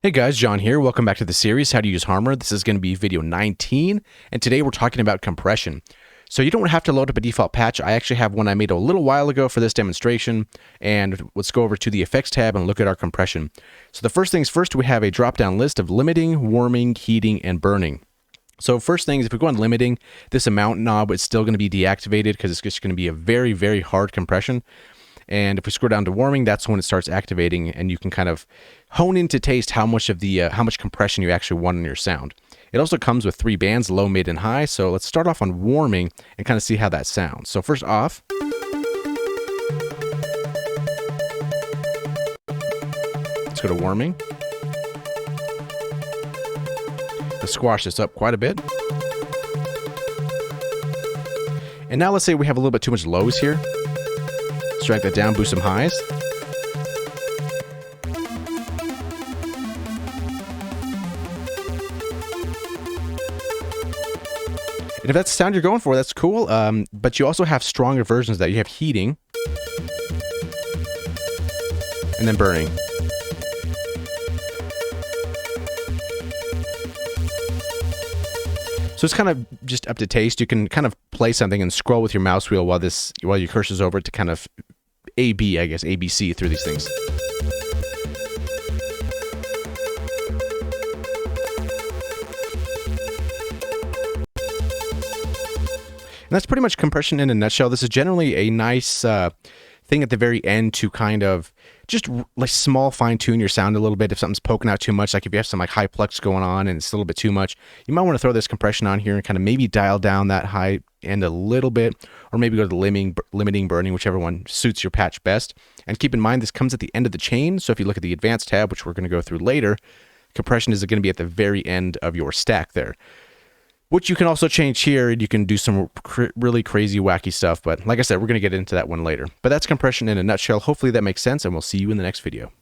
Hey guys, John here. Welcome back to the series, How to Use Harmor. This is going to be video 19, and today we're talking about compression. So you don't have to load up a default patch. I actually have one I made a little while ago for this demonstration, and let's go over to the Effects tab and look at our compression. So the first things first, we have a drop-down list of limiting, warming, heating, and burning. So first things, if we go on limiting, this amount knob is still going to be deactivated because it's just going to be a very, very hard compression. And if we scroll down to warming, that's when it starts activating, and you can kind of hone in to taste how much of the how much compression you actually want in your sound. It also comes with 3 bands, low, mid, and high. So let's start off on warming and kind of see how that sounds. So first off, let's go to warming. Let's squash this up quite a bit. And now let's say we have a little bit too much lows here. Let's drag that down, boost some highs. And if that's the sound you're going for, that's cool. But you also have stronger versions that you have heating and then burning. So it's kind of just up to taste. You can kind of play something and scroll with your mouse wheel while your cursor's over to kind of ABC through these things. And that's pretty much compression in a nutshell. This is generally a nice thing at the very end to kind of just like small fine tune your sound a little bit. If something's poking out too much, like if you have some like high plex going on and it's a little bit too much, you might want to throw this compression on here and kind of maybe dial down that high end a little bit, or maybe go to the limiting, burning, whichever one suits your patch best. And keep in mind, this comes at the end of the chain. So if you look at the advanced tab, which we're going to go through later, compression is going to be at the very end of your stack there. Which you can also change here, and you can do some really crazy, wacky stuff. But like I said, we're going to get into that one later. But that's compression in a nutshell. Hopefully that makes sense, and we'll see you in the next video.